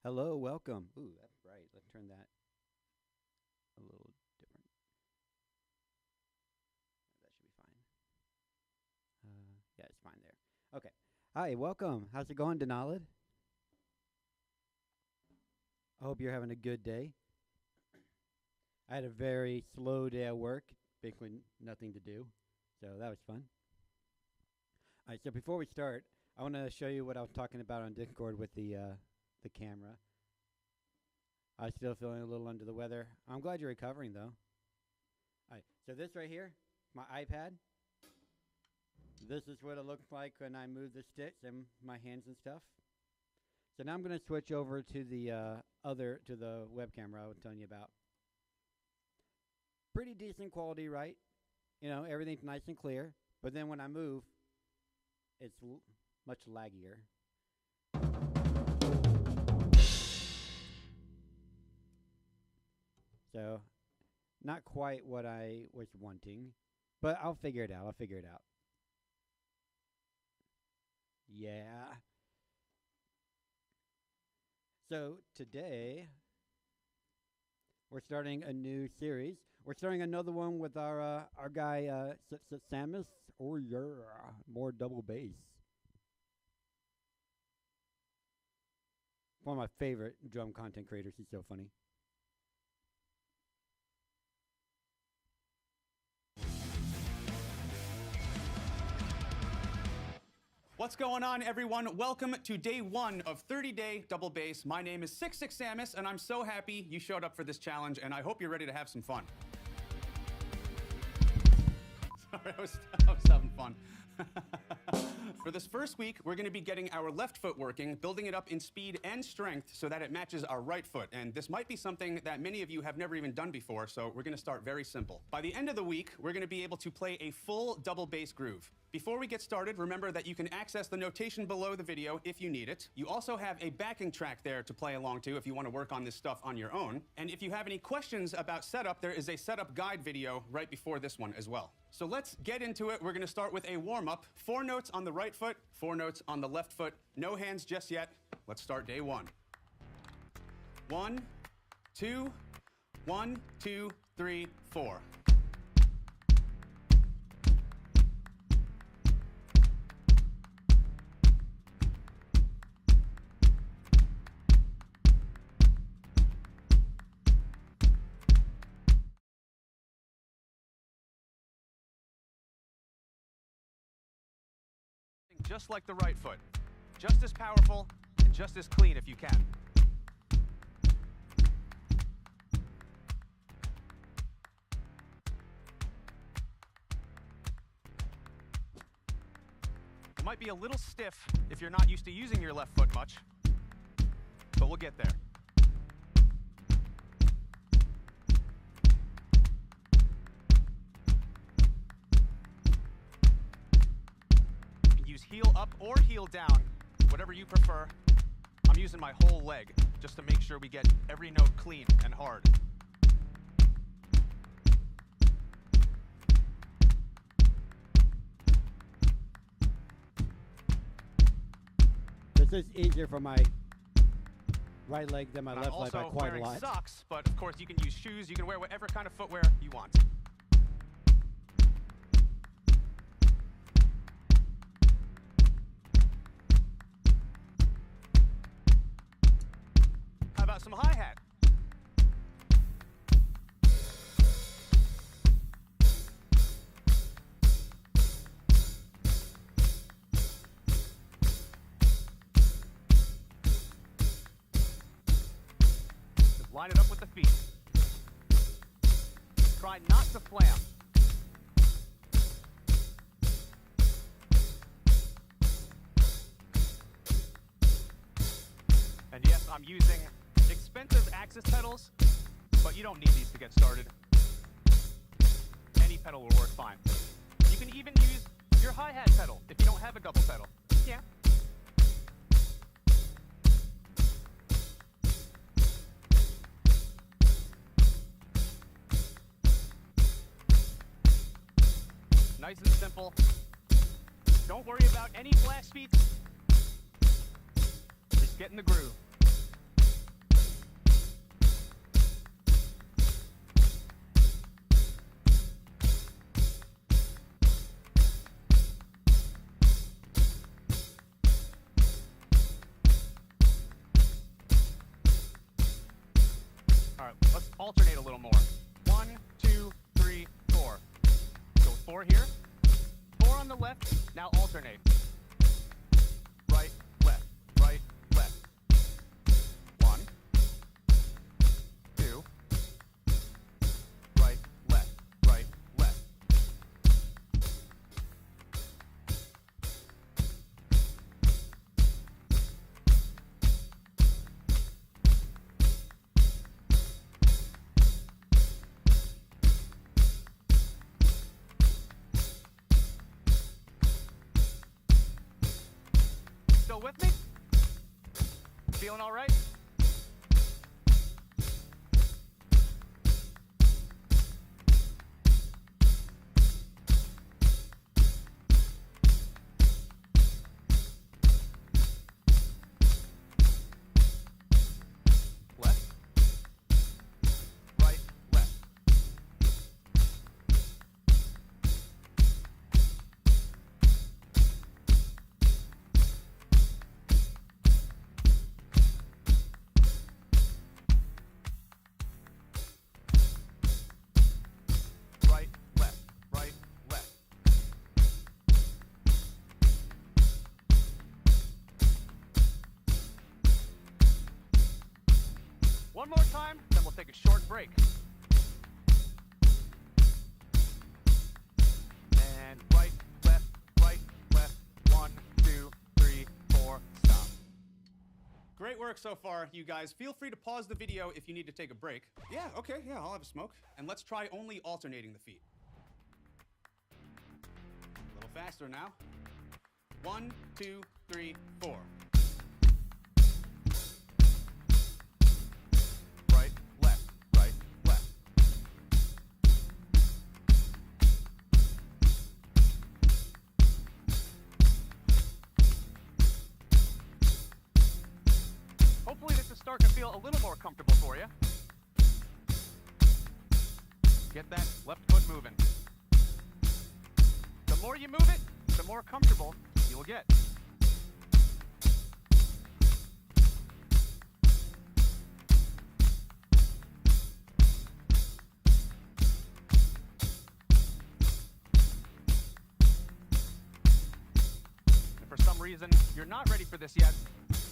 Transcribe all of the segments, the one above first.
Hello, welcome. Ooh, that's bright. Let's turn that a little different. That should be fine. Yeah, it's fine there. Okay. Hi, welcome. How's it going, Denalid? I hope you're having a good day. I had a very slow day at work, basically nothing to do, so that was fun. All right, so before we start, I want to show you what I was talking about on Discord with the camera. I'm still feeling a little under the weather. I'm glad you're recovering, though. All right, so this right here, my iPad. This is what it looks like when I move the sticks and my hands and stuff. So now I'm going to switch over to the web camera I was telling you about. Pretty decent quality, right? You know, everything's nice and clear. But then when I move, it's much laggier. So, not quite what I was wanting, but I'll figure it out. Yeah. So, today, we're starting a new series. We're starting another one with our guy, Samus. Oh, yeah. More double bass. One of my favorite drum content creators. He's so funny. What's going on, everyone? Welcome to day one of 30-day double bass. My name is 66 Samus, and I'm so happy you showed up for this challenge, and I hope you're ready to have some fun. Sorry, I was having fun. For this first week, we're going to be getting our left foot working, building it up in speed and strength so that it matches our right foot. And this might be something that many of you have never even done before, so we're going to start very simple. By the end of the week, we're going to be able to play a full double bass groove. Before we get started, remember that you can access the notation below the video if you need it. You also have a backing track there to play along to if you want to work on this stuff on your own. And if you have any questions about setup, there is a setup guide video right before this one as well. So let's get into it. We're going to start with a warm-up. 4 notes on the right foot, 4 notes on the left foot. No hands just yet. Let's start day one. 1, 2, 1, 2, 3, 4. Just like the right foot. Just as powerful and just as clean if you can. It might be a little stiff if you're not used to using your left foot much, but we'll get there. Use heel up or heel down, whatever you prefer. I'm using my whole leg just to make sure we get every note clean and hard. This is easier for my right leg than my left leg by quite a lot. I'm also wearing socks, but of course you can use shoes. You can wear whatever kind of footwear you want. Some hi-hat. Just line it up with the feet. Try not to flam. And yes, I'm using expensive Axis pedals, but you don't need these to get started. Any pedal will work fine. You can even use your hi-hat pedal if you don't have a double pedal. Yeah. Nice and simple. Don't worry about any blast beats. Just get in the groove. alternate a little more. 1, 2, 3, 4. So 4 here. 4 on the left. Now alternate. Right, left, right, left. 1, 2, right, left, right, left. Still with me? Feeling all right? Left, right, left. Right, left, right, left. One more time, then we'll take a short break. And right, left, right, left. 1, 2, 3, 4, stop. Great work so far, you guys. Feel free to pause the video if you need to take a break. Yeah, okay, yeah, I'll have a smoke. And let's try only alternating the feet. A little faster now. 1, 2, 3, 4. Right, left, right, left. Hopefully this is starting to feel a little more comfortable for you. Get that left foot moving. The more you move it, the more comfortable you will get. If for some reason you're not ready for this yet,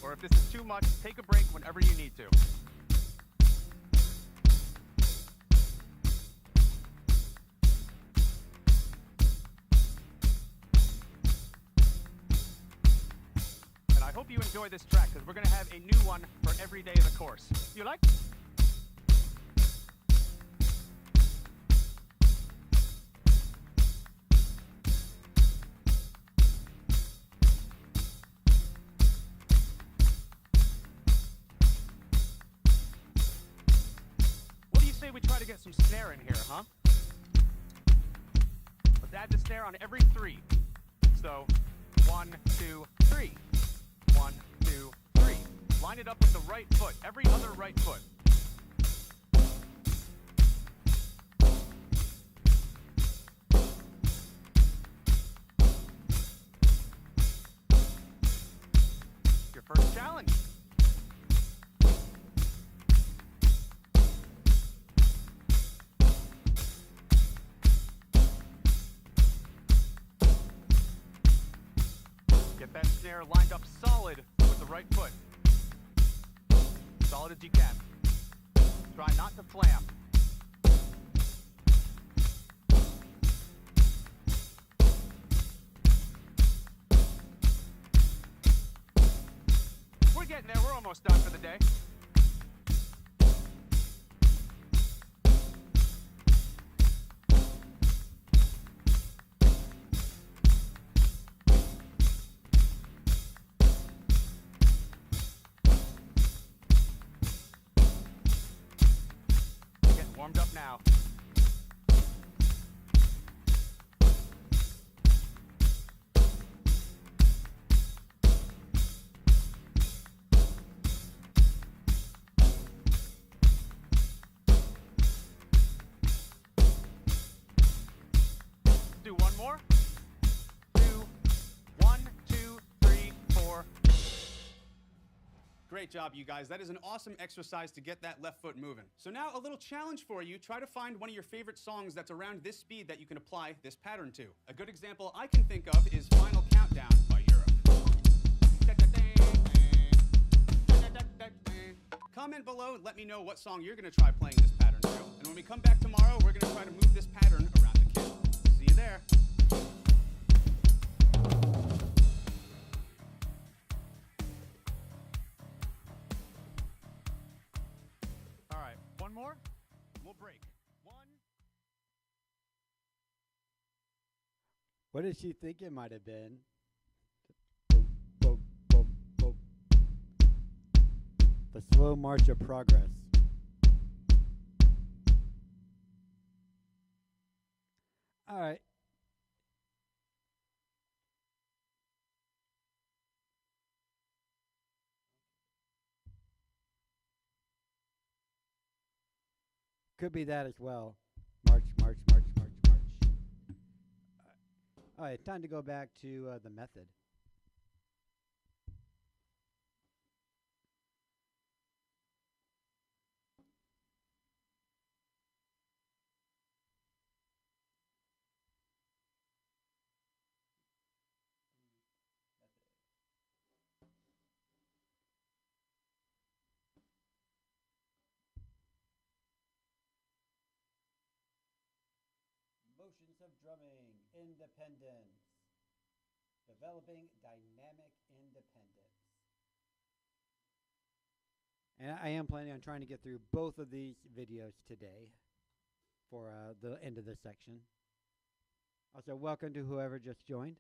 or if this is too much, take a break whenever you need to. And I hope you enjoy this track, because we're going to have a new one for every day of the course. You like? What do you say we try to get some snare in here, huh? Let's add the snare on every 3. So, 1, 2, 3. 1, 2, 3. Line it up with the right foot, every other right foot. Your first challenge. Get that snare lined up solid with the right foot. Solid as you can. Try not to flam. We're getting there. We're almost done for the day. Getting warmed up now. Do one more. 2, 1, 2, 3, 4. Great job, you guys. That is an awesome exercise to get that left foot moving. So now a little challenge for you. Try to find one of your favorite songs that's around this speed that you can apply this pattern to. A good example I can think of is Final Countdown by Europe. Comment below and let me know what song you're going to try playing this pattern to. And when we come back tomorrow, we're going to try to move this pattern around the kit. See you there. All right, one more. We'll break. One. What did she think it might have been? Boom, boom, boom, boom. The slow march of progress. All right. Could be that as well. March, march, march, march, march. All right, time to go back to the method. Motions of drumming, independence. Developing dynamic independence. And I am planning on trying to get through both of these videos today for the end of this section. Also, welcome to whoever just joined.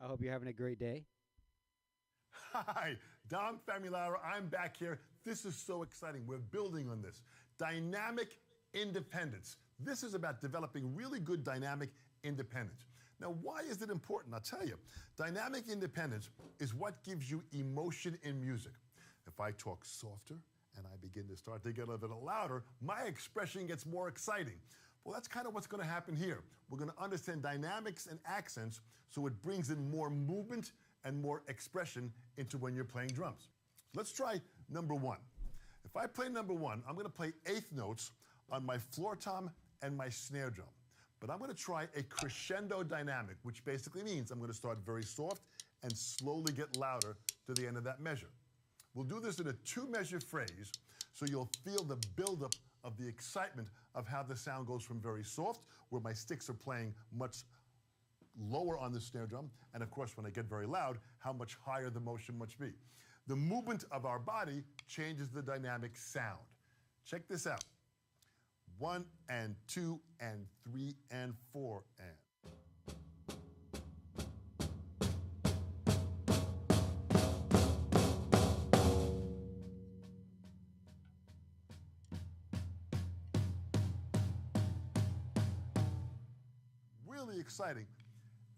I hope you're having a great day. Hi, Dom Famularo. I'm back here. This is so exciting. We're building on this. Dynamic independence. This is about developing really good dynamic independence. Now, why is it important? I'll tell you. Dynamic independence is what gives you emotion in music. If I talk softer and I begin to start to get a little louder, my expression gets more exciting. Well, that's kind of what's going to happen here. We're going to understand dynamics and accents so it brings in more movement and more expression into when you're playing drums. Let's try number one. If I play number one, I'm going to play eighth notes on my floor tom and my snare drum. But I'm going to try a crescendo dynamic, which basically means I'm going to start very soft and slowly get louder to the end of that measure. We'll do this in a two-measure phrase, so you'll feel the buildup of the excitement of how the sound goes from very soft, where my sticks are playing much lower on the snare drum, and of course when I get very loud, how much higher the motion must be. The movement of our body changes the dynamic sound. Check this out. 1 and 2 and 3 and 4 and. Really exciting.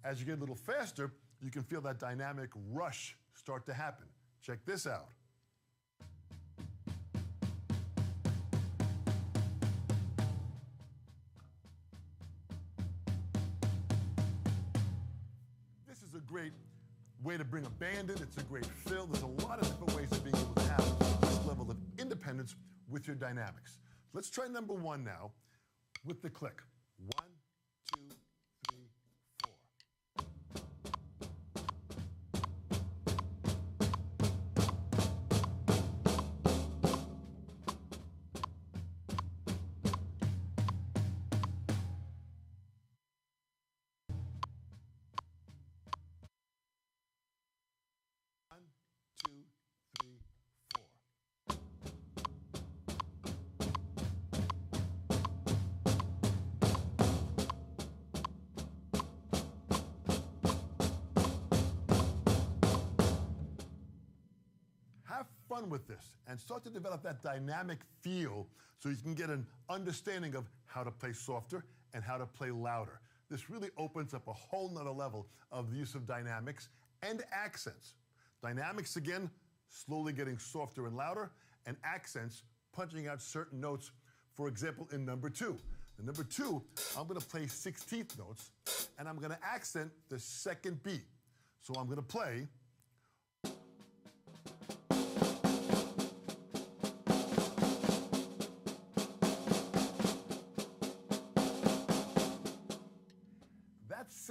As you get a little faster, you can feel that dynamic rush start to happen. Check this out. This is a great way to bring a band in. It's a great fill. There's a lot of different ways of being able to have this level of independence with your dynamics. Let's try number one now with the click. 1, 2, 3, 4. One, two, three, four. Have fun with this and start to develop that dynamic feel so you can get an understanding of how to play softer and how to play louder. This really opens up a whole nother level of the use of dynamics and accents. Dynamics, again, slowly getting softer and louder, and accents, punching out certain notes. For example, in number two. In number two, I'm going to play 16th notes, and I'm going to accent the second beat. So I'm going to play.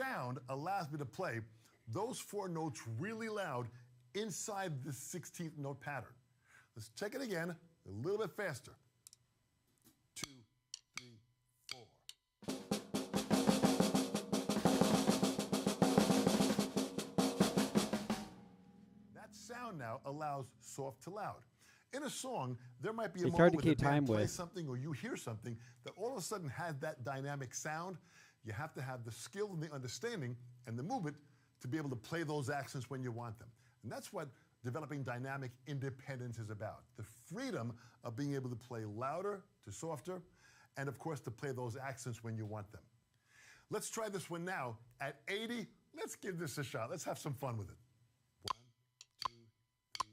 sound allows me to play those 4 notes really loud inside the 16th note pattern. Let's check it again, a little bit faster. 2, 3, 4. That sound now allows soft to loud. In a song, there might be a It's hard moment to where keep the band time plays with. something or you hear something that all of a sudden has that dynamic sound. You have to have the skill and the understanding and the movement to be able to play those accents when you want them. And that's what developing dynamic independence is about. The freedom of being able to play louder to softer, and of course to play those accents when you want them. Let's try this one now. At 80, let's give this a shot. Let's have some fun with it. 1, 2, 3, 4.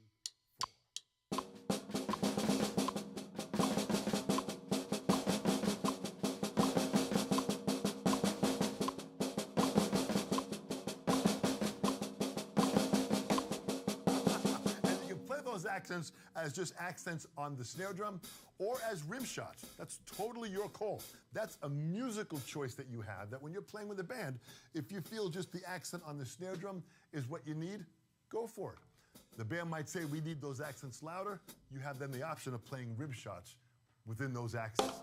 And you can play those accents as just accents on the snare drum or as rim shots. That's totally your call. That's a musical choice that you have, that when you're playing with a band, if you feel just the accent on the snare drum is what you need, go for it. The band might say, we need those accents louder. You have then the option of playing rim shots within those accents.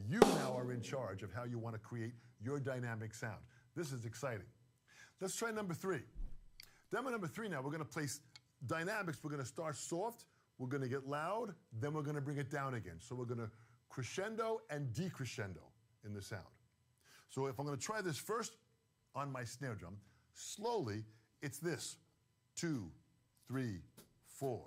You now are in charge of how you want to create your dynamic sound. This is exciting. Let's try number 3. Demo number 3 now, we're going to place dynamics. We're going to start soft. We're going to get loud, then we're going to bring it down again. So we're going to crescendo and decrescendo in the sound. So if I'm going to try this first on my snare drum, slowly, it's this. 2, 3, 4.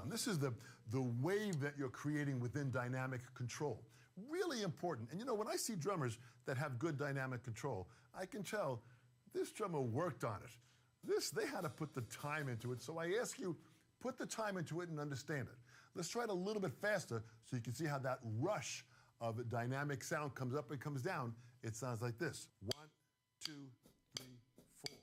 This is the wave that you're creating within dynamic control. Really important. And you know, when I see drummers that have good dynamic control, I can tell this drummer worked on it. They had to put the time into it. So I ask you, put the time into it and understand it. Let's try it a little bit faster so you can see how that rush of dynamic sound comes up and comes down. It sounds like this. 1, 2, 3, 4.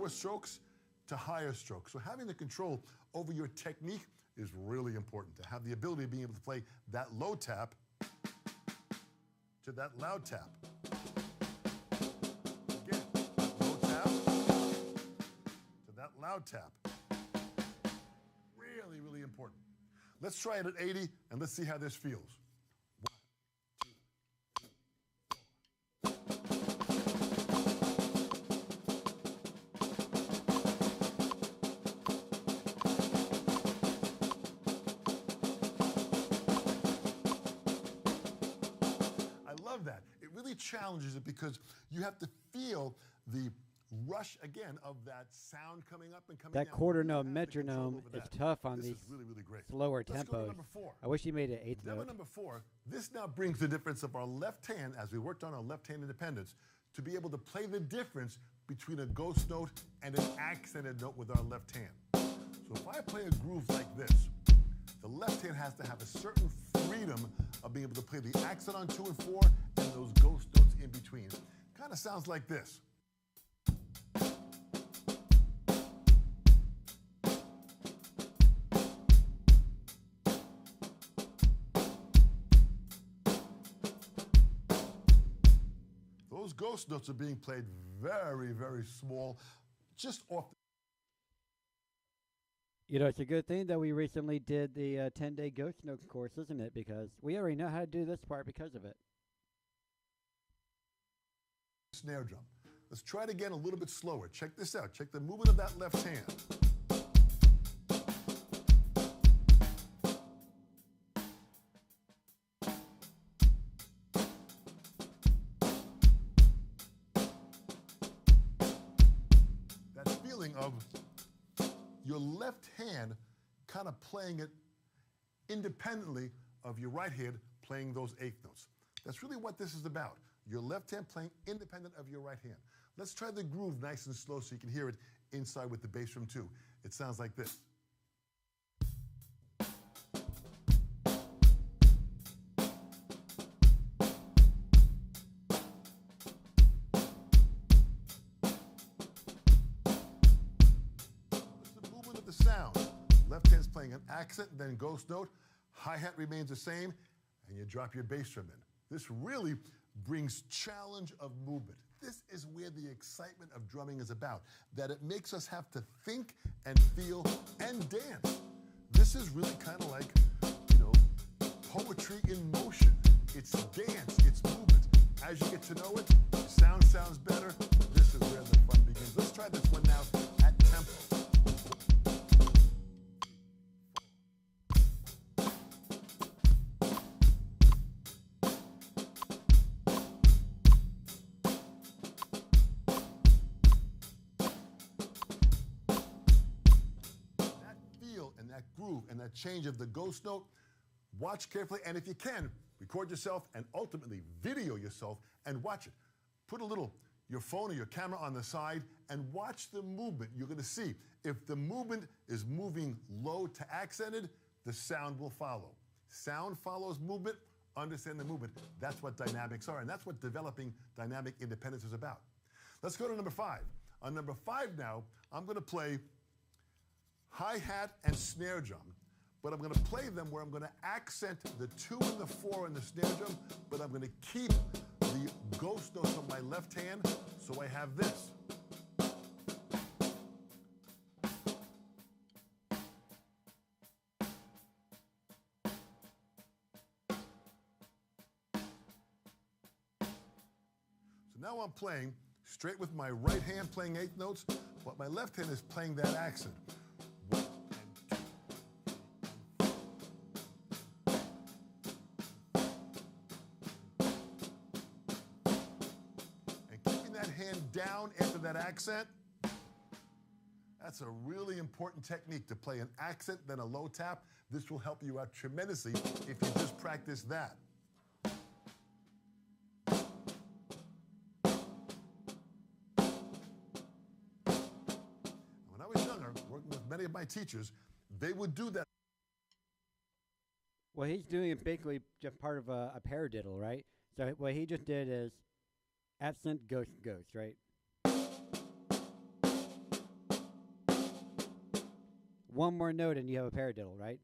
Strokes to higher strokes. So having the control over your technique is really important. To have the ability of being able to play that low tap to that loud tap. Again, low tap to that loud tap. Really, really important. Let's try it at 80 and let's see how this feels. That. It really challenges it because you have to feel the rush again of that sound coming up and coming down. That quarter note metronome is tough on these really, really great. slower Let's tempos. go to number 4. I wish he made it 8th Demo note. number 4, this now brings the difference of our left hand, as we worked on our left hand independence, to be able to play the difference between a ghost note and an accented note with our left hand. So if I play a groove like this, the left hand has to have a certain freedom of being able to play the accent on 2 and 4 and those ghost notes in between. Kind of sounds like this. Those ghost notes are being played very, very small, just off the You know, it's a good thing that we recently did the 10-day ghost note course, isn't it? Because we already know how to do this part because of it. snare drum. Let's try it again a little bit slower. Check this out. Check the movement of that left hand. That feeling of your left hand kind of playing it independently of your right hand playing those eighth notes. That's really what this is about. Your left hand playing independent of your right hand. Let's try the groove nice and slow so you can hear it inside with the bass drum too. It sounds like this. The sound. Left hand's playing an accent, then ghost note. Hi-hat remains the same, and you drop your bass drum in. This really brings challenge of movement. This is where the excitement of drumming is about, that it makes us have to think and feel and dance. This is really kind of like, poetry in motion. It's dance, it's movement. As you get to know it, the sound sounds better. This is where the fun begins. Let's try this one now at tempo. That groove and that change of the ghost note, watch carefully, and if you can, record yourself and ultimately video yourself and watch it. Put your phone or your camera on the side and watch the movement. You're going to see if the movement is moving low to accented, the sound will follow. Sound follows movement, understand the movement. That's what dynamics are, and that's what developing dynamic independence is about. Let's go to number 5. On number 5 now, I'm going to play hi-hat and snare drum, but I'm going to play them where I'm going to accent the 2 and the 4 on the snare drum, but I'm going to keep the ghost notes on my left hand, so I have this. So now I'm playing straight with my right hand playing 8 notes, but my left hand is playing that accent. Down after that accent. That's a really important technique, to play an accent, then a low tap. This will help you out tremendously if you just practice that. When I was younger, working with many of my teachers, they would do that. Well, he's doing it basically just part of a paradiddle, right? So what he just did is accent, ghost, ghost, right? One more note and you have a paradiddle, right?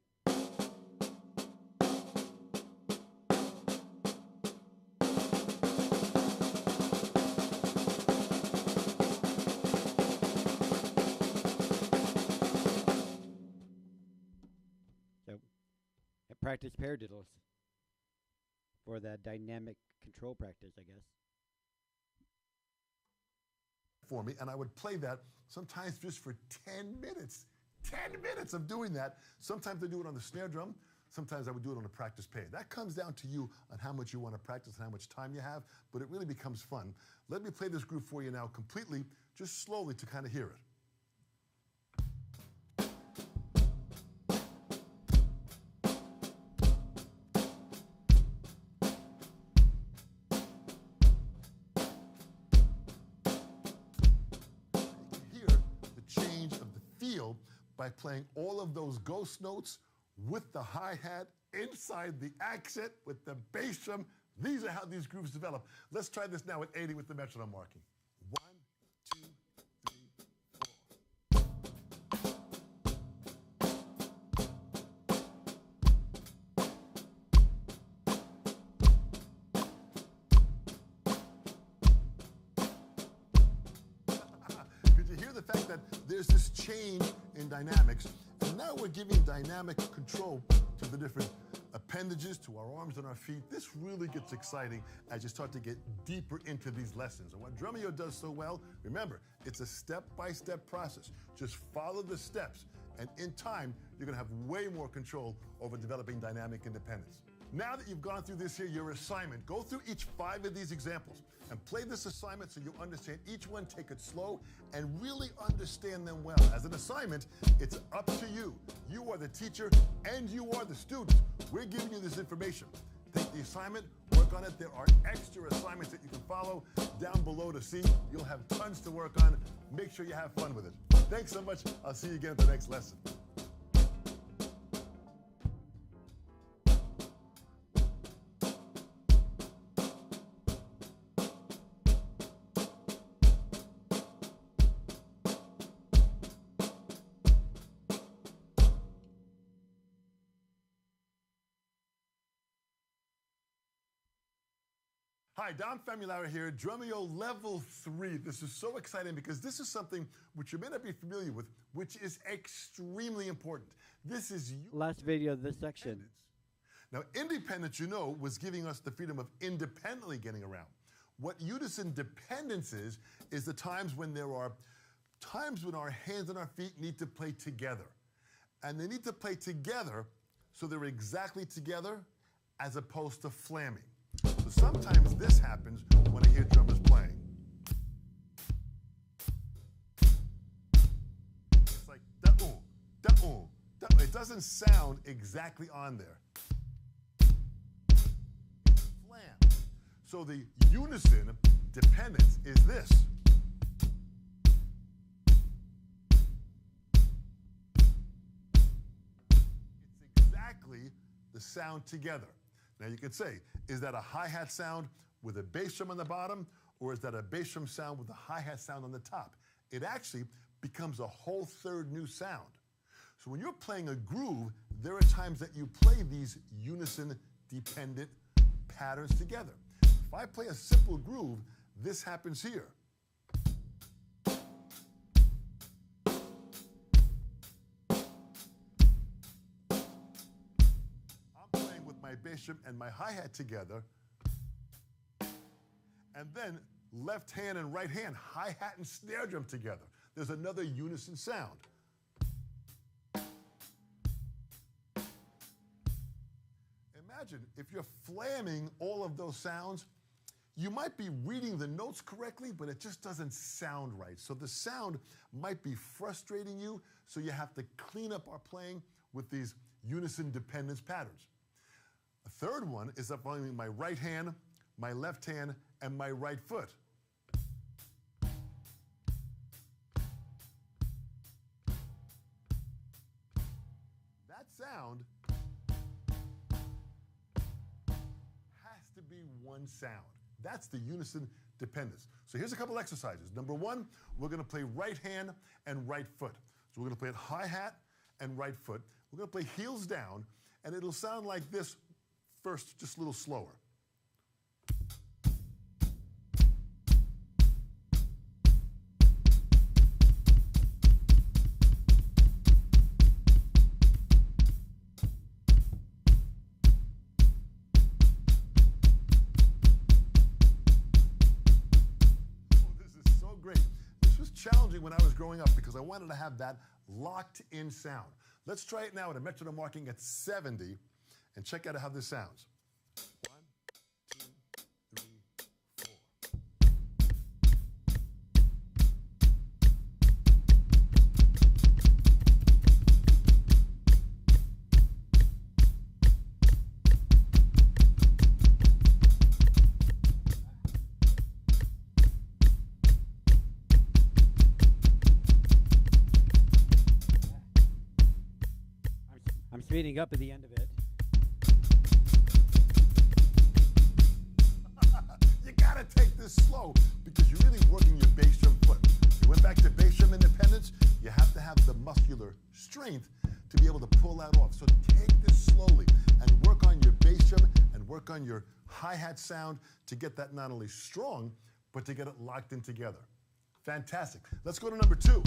So, practice paradiddles for that dynamic control practice, I guess. For me, and I would play that sometimes just for 10 minutes. 10 minutes of doing that. Sometimes I do it on the snare drum. Sometimes I would do it on a practice pad. That comes down to you on how much you want to practice and how much time you have, but it really becomes fun. Let me play this groove for you now completely, just slowly to kind of hear it. By playing all of those ghost notes with the hi-hat inside the accent with the bass drum. These are how these grooves develop. Let's try this now at 80 with the metronome marking. 1, 2, 3, 4. Could you hear the fact that there's this change in dynamics, and now we're giving dynamic control to the different appendages, to our arms and our feet. This really gets exciting as you start to get deeper into these lessons. And what Drumeo does so well, remember, it's a step-by-step process. Just follow the steps, and in time, you're going to have way more control over developing dynamic independence. Now that you've gone through this here, your assignment, go through each 5 of these examples and play this assignment so you understand each one, take it slow, and really understand them well. As an assignment, it's up to you. You are the teacher and you are the student. We're giving you this information. Take the assignment, work work on it. There are extra assignments that you can follow down below to see. You'll have tons to work on. Make sure you have fun with it. Thanks so much. I'll see you again at the next lesson. Hi, Don Famularo here, Drumeo Level 3. This is so exciting because this is something which you may not be familiar with, which is extremely important. This is Last video of this section. Now, independence, you know, was giving us the freedom of independently getting around. What unison dependence is the times when there are times when our hands and our feet need to play together. And they need to play together so they're exactly together as opposed to flamming. So sometimes this happens when I hear drummers playing. It's like da-oo, da-oo, da-oo. It doesn't sound exactly on there. Flam. So the unison dependence is this. It's exactly the sound together. Now you could say, is that a hi-hat sound with a bass drum on the bottom, or is that a bass drum sound with a hi-hat sound on the top? It actually becomes a whole third new sound. So when you're playing a groove, there are times that you play these unison-dependent patterns together. If I play a simple groove, this happens here. My bass drum and my hi-hat together, and then left hand and right hand, hi-hat and snare drum together. There's another unison sound. Imagine if you're flamming all of those sounds, you might be reading the notes correctly, but it just doesn't sound right. So the sound might be frustrating you, so you have to clean up our playing with these unison dependence patterns. A third one is up following my right hand, my left hand, and my right foot. That sound has to be one sound. That's the unison dependence. So here's a couple exercises. Number one, we're going to play right hand and right foot. So we're going to play it hi-hat and right foot. We're going to play heels down, and it'll sound like this. First, just a little slower. This is so great. This was challenging when I was growing up because I wanted to have that locked-in sound. Let's try it now at a metronome marking at 70. And check out how this sounds. 1, 2, 3, 4. I'm speeding up at the end of it. Take this slow because you're really working your bass drum foot. You went back to bass drum independence, you have to have the muscular strength to be able to pull that off. So take this slowly and work on your bass drum and work on your hi-hat sound to get that not only strong, but to get it locked in together. Fantastic. Let's go to number two.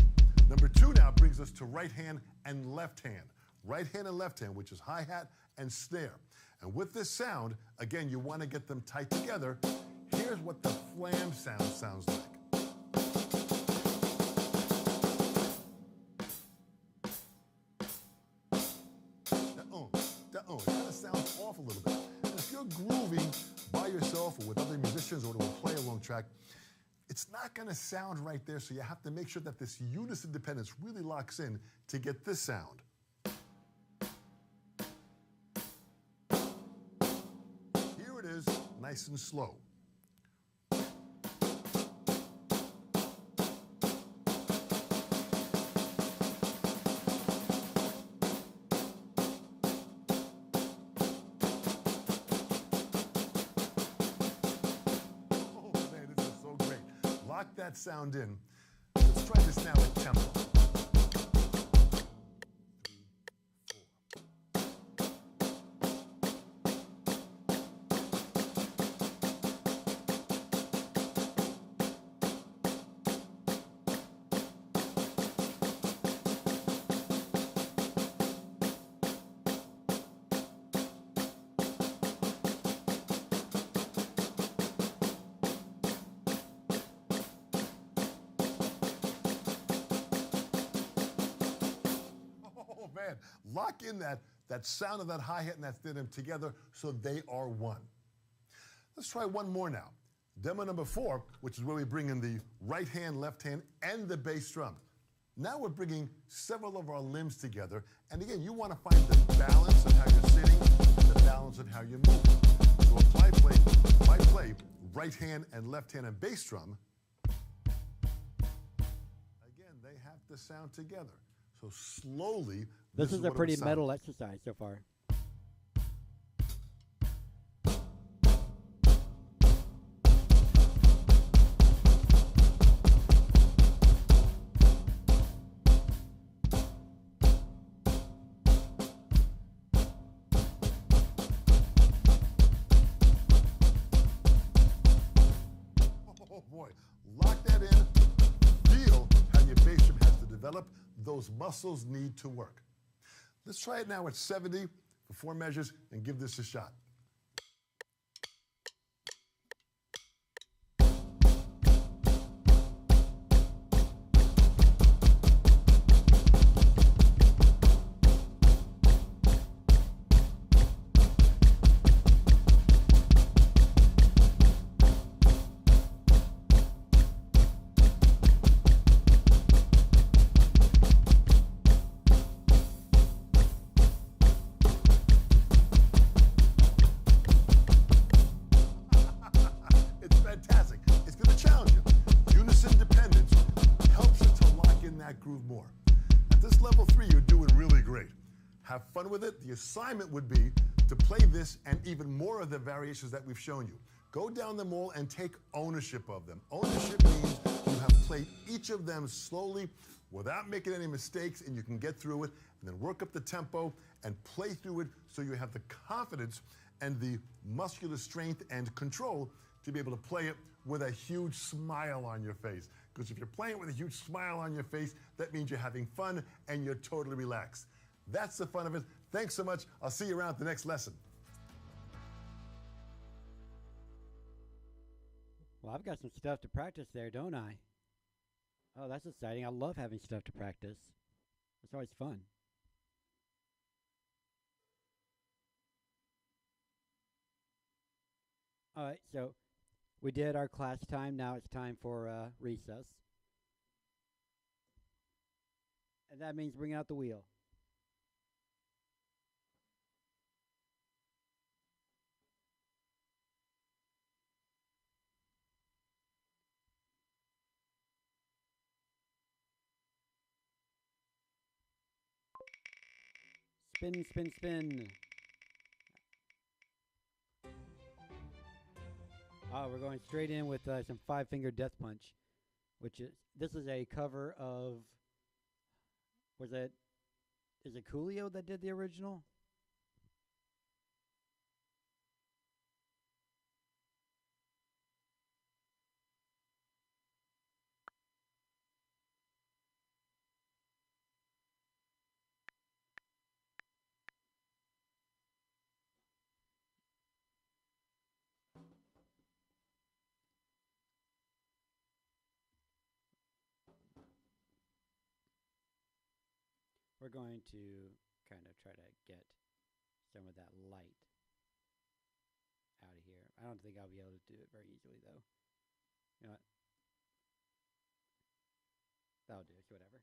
Number two now brings us to right hand and left hand. Right hand and left hand, which is hi-hat and snare. And with this sound, again, you want to get them tight together. Here's what the flam sound sounds like. It kind of sounds off a little bit. And if you're grooving by yourself or with other musicians or to a play-along track, it's not going to sound right there, so you have to make sure that this unison dependence really locks in to get this sound. Here it is, nice and slow. Oh man, this is so great. Lock that sound in. Let's try this now at tempo. Oh man, lock in that sound of that hi-hat and that rhythm together so they are one. Let's try one more now. Demo number 4, which is where we bring in the right hand, left hand, and the bass drum. Now we're bringing several of our limbs together, and again, you want to find the balance of how you're sitting, the balance of how you're moving. So if I play right hand and left hand and bass drum, again, they have to sound together. So slowly, This is a what it pretty would sound. metal exercise so far. Oh boy, lock that in. Feel how your bass drum has to develop. Those muscles need to work. Let's try it now at 70 for 4 measures and give this a shot. It's fantastic. It's going to challenge you. Unison dependence helps you to lock in that groove more. At this level 3, you're doing really great. Have fun with it. The assignment would be to play this and even more of the variations that we've shown you. Go down them all and take ownership of them. Ownership means you have played each of them slowly without making any mistakes, and you can get through it, and then work up the tempo and play through it so you have the confidence and the muscular strength and control to be able to play it with a huge smile on your face. Because if you're playing with a huge smile on your face, that means you're having fun and you're totally relaxed. That's the fun of it. Thanks so much. I'll see you around at the next lesson. Well, I've got some stuff to practice there, don't I? Oh, that's exciting. I love having stuff to practice. It's always fun. All right, so we did our class time. Now it's time for recess. And that means bring out the wheel. Spin, spin, spin. Oh, we're going straight in with some five-finger death punch, this is a cover of, is it Coolio that did the original? We're going to kind of try to get some of that light out of here. I don't think I'll be able to do it very easily, though. You know what? That'll do. It's whatever.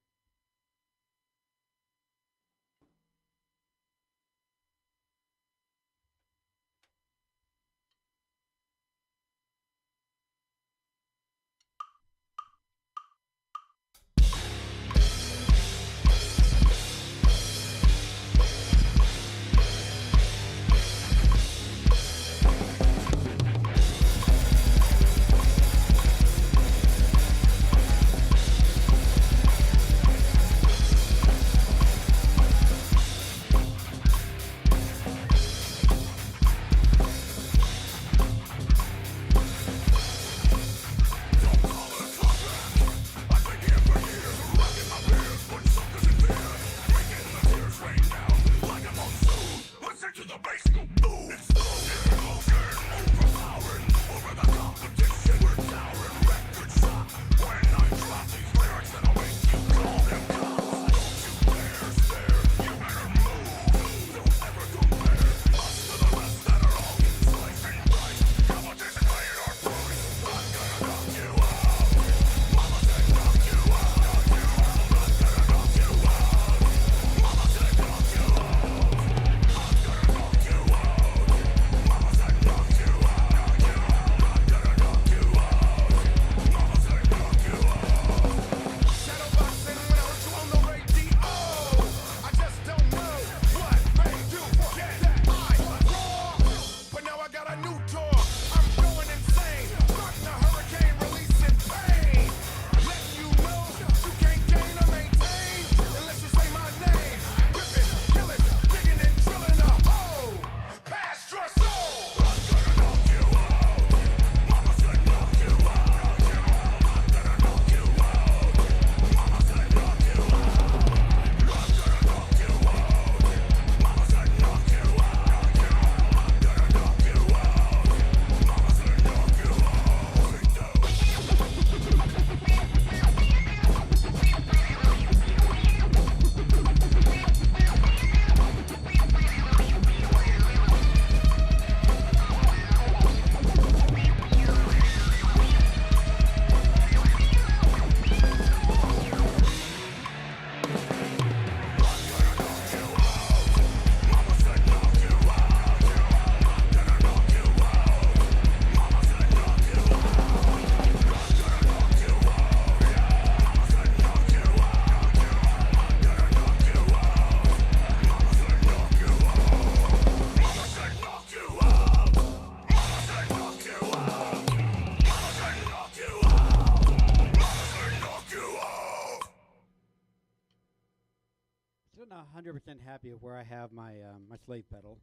happy with where I have my my slave pedal.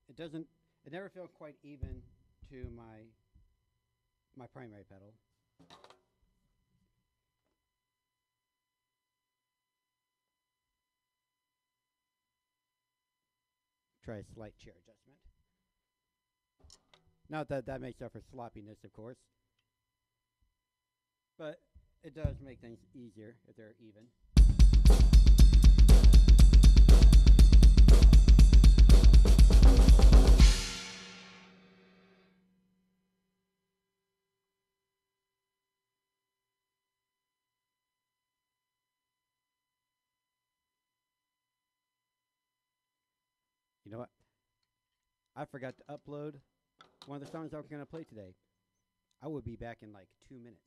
It doesn't. It never feels quite even to my primary pedal. Try a slight chair adjustment. Not that that makes up for sloppiness, of course, but it does make things easier if they're even. You know what? I forgot to upload one of the songs I was going to play today. I will be back in like 2 minutes.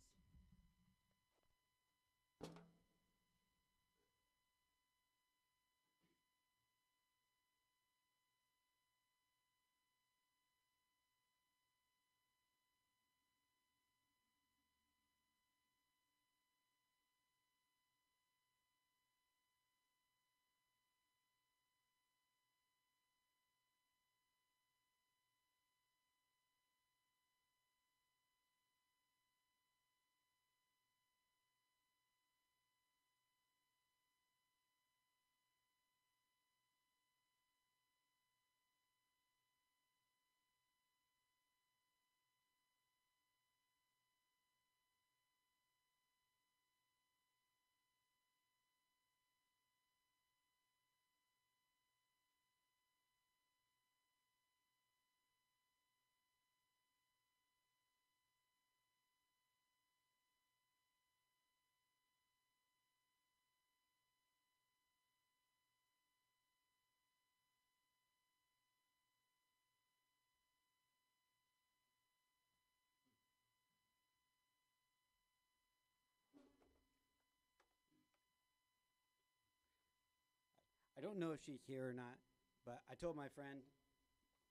I don't know if she's here or not, but I told my friend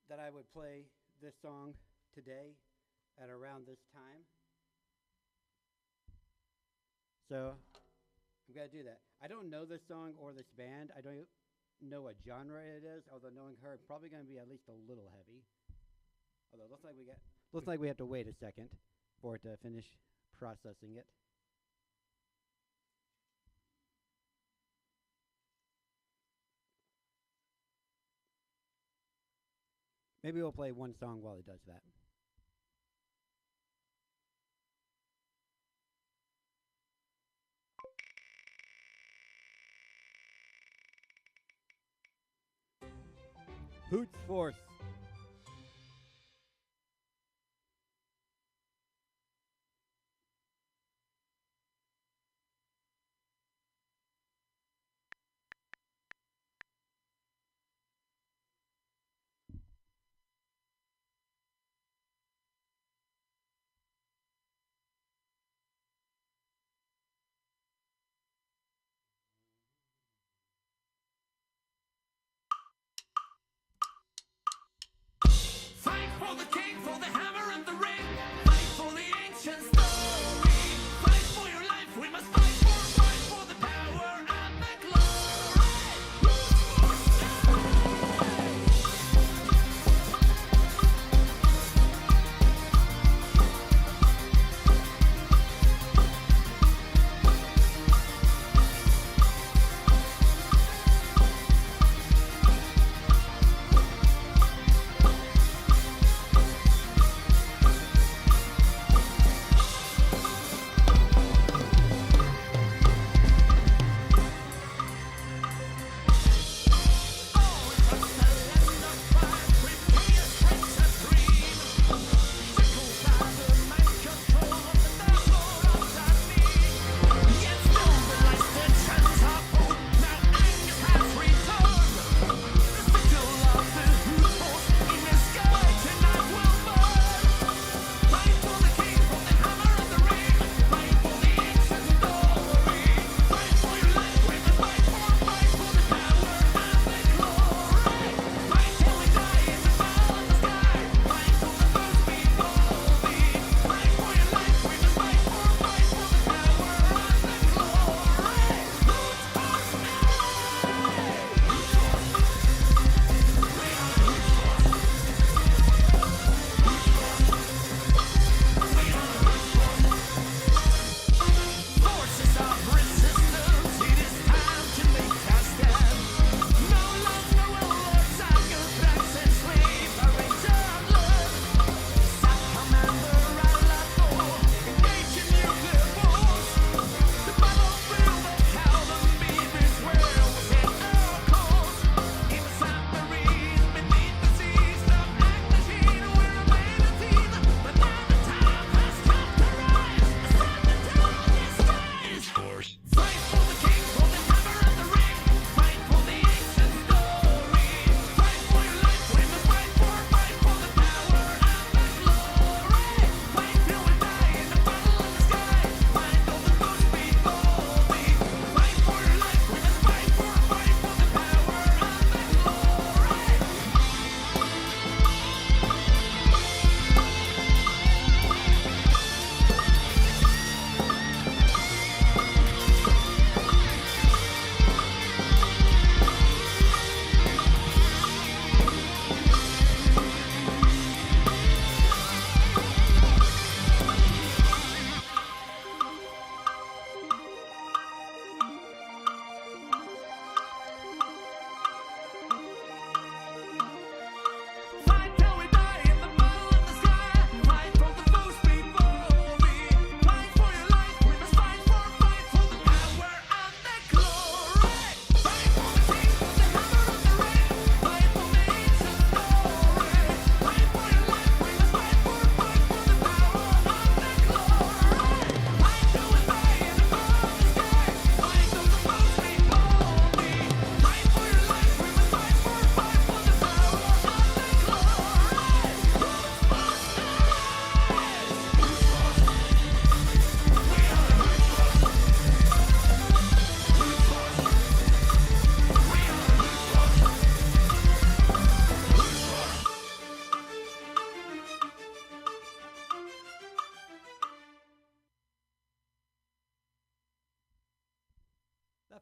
that I would play this song today at around this time. So I'm going to do that. I don't know this song or this band. I don't know what genre it is, although knowing her, probably going to be at least a little heavy. Although it looks like we have to wait a second for it to finish processing it. Maybe we'll play one song while it does that. Hoots Force.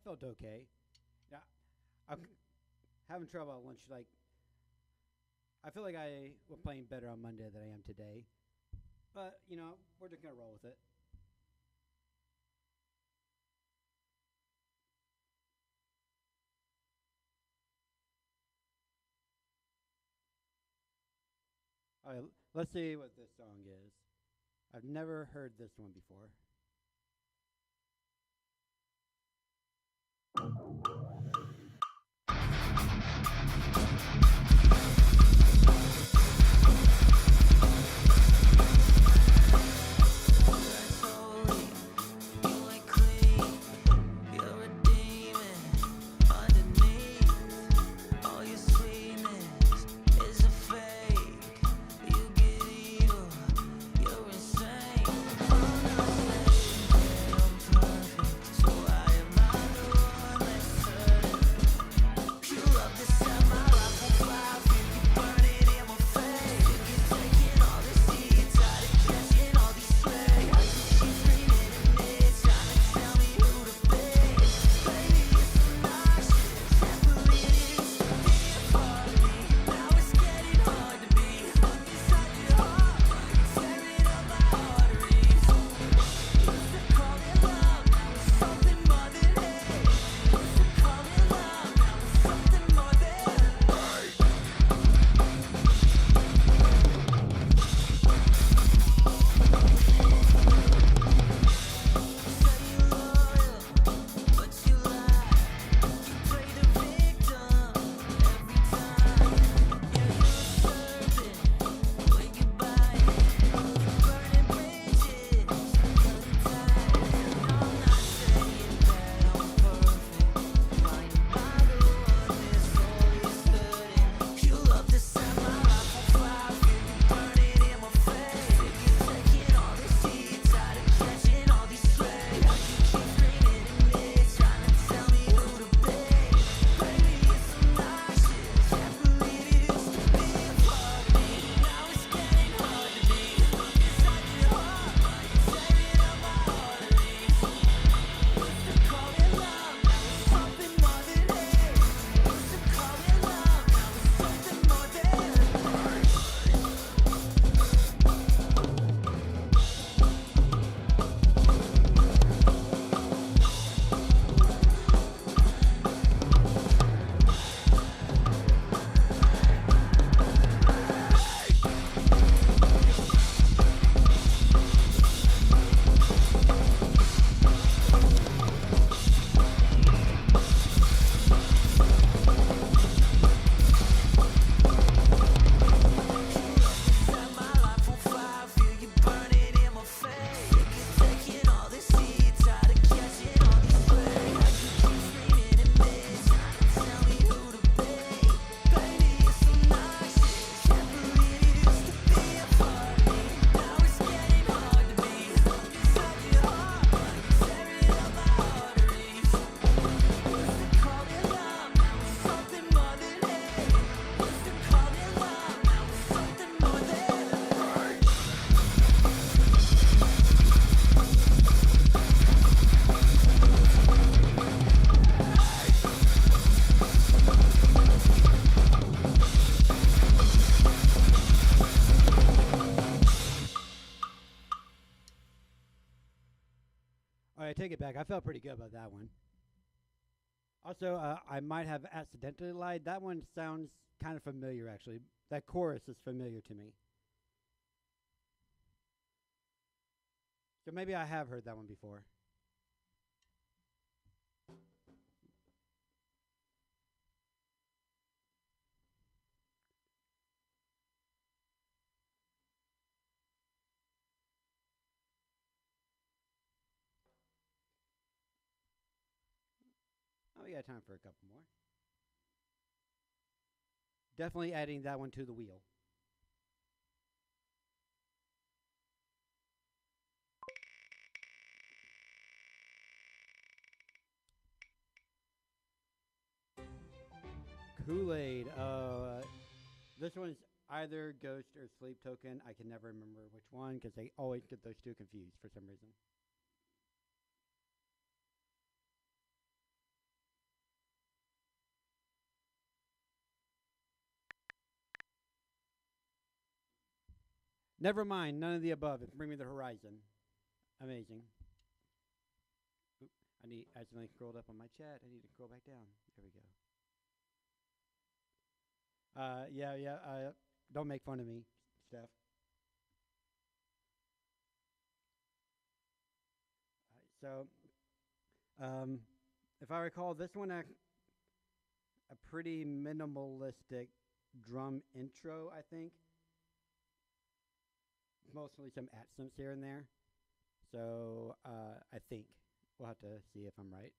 felt okay. Yeah, I'm having trouble at lunch. Like, I feel like I was playing better on Monday than I am today. But, we're just going to roll with it. All right, let's see what this song is. I've never heard this one before. All right, take it back. I felt pretty good about that one. Also, I might have accidentally lied. That one sounds kind of familiar, actually. That chorus is familiar to me. So maybe I have heard that one before. Oh, we got time for a couple more. Definitely adding that one to the wheel. Kool-Aid. This one's either Ghost or Sleep Token. I can never remember which one because I always get those two confused for some reason. Never mind, none of the above. It's Bring Me the Horizon. Amazing. Oop, I accidentally scrolled up on my chat. I need to scroll back down. There we go. Yeah. Don't make fun of me, Steph. So, if I recall, this one a pretty minimalistic drum intro, I think. Mostly some accents here and there. So, I think. We'll have to see if I'm right.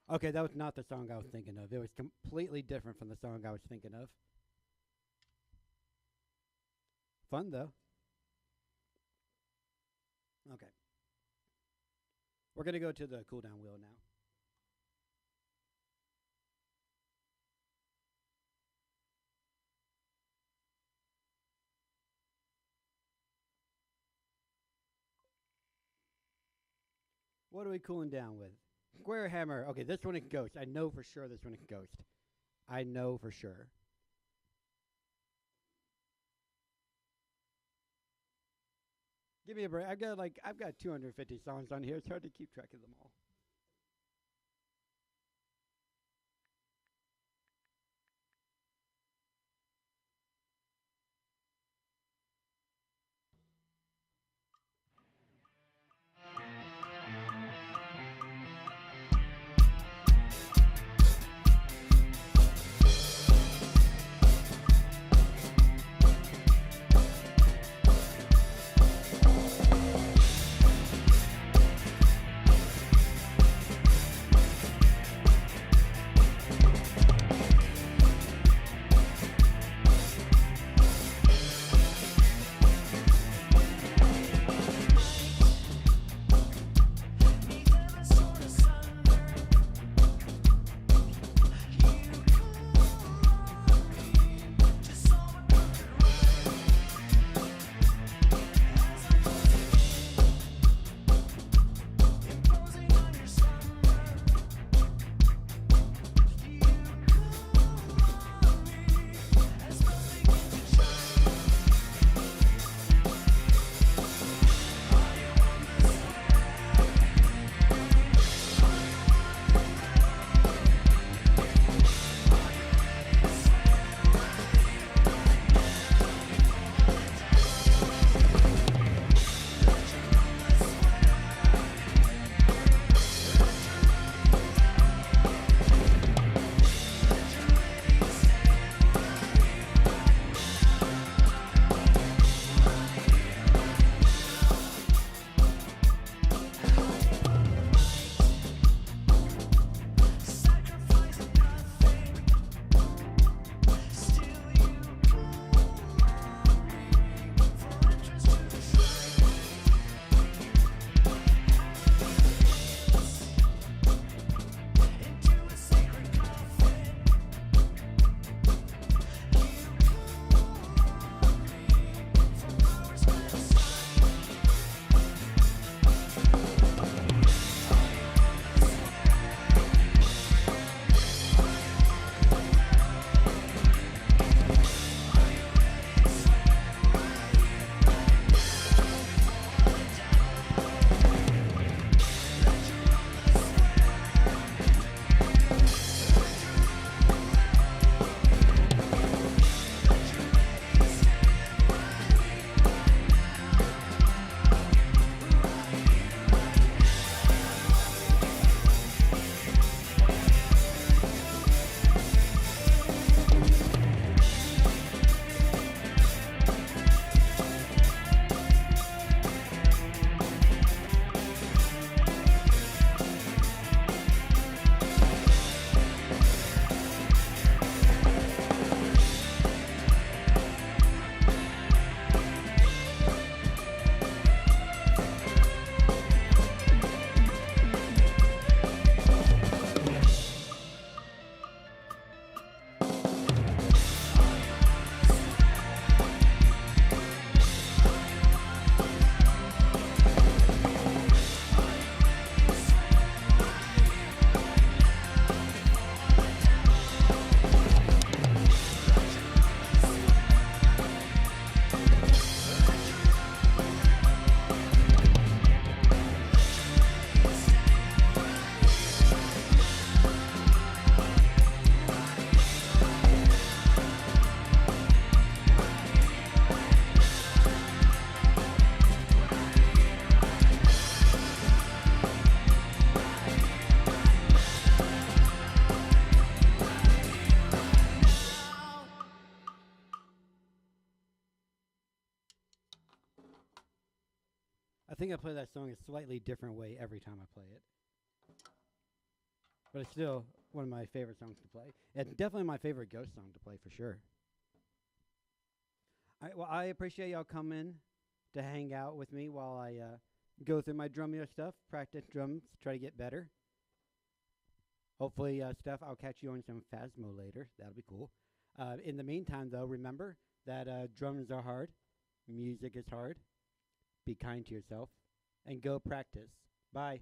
Okay, that was not the song I was thinking of. It was completely different from the song I was thinking of. Fun, though. Okay. We're going to go to the cooldown wheel now. What are we cooling down with? Square hammer. Okay, this one is ghost. I know for sure this one is ghost. I know for sure. Give me a break. I've got 250 songs on here. It's hard to keep track of them all. I think I play that song a slightly different way every time I play it. But it's still one of my favorite songs to play. It's definitely my favorite Ghost song to play for sure. I appreciate y'all coming to hang out with me while I go through my Drumeo stuff, practice drums, try to get better. Hopefully, Steph, I'll catch you on some Phasmo later. That'll be cool. In the meantime, though, remember that drums are hard, music is hard. Be kind to yourself, and go practice. Bye.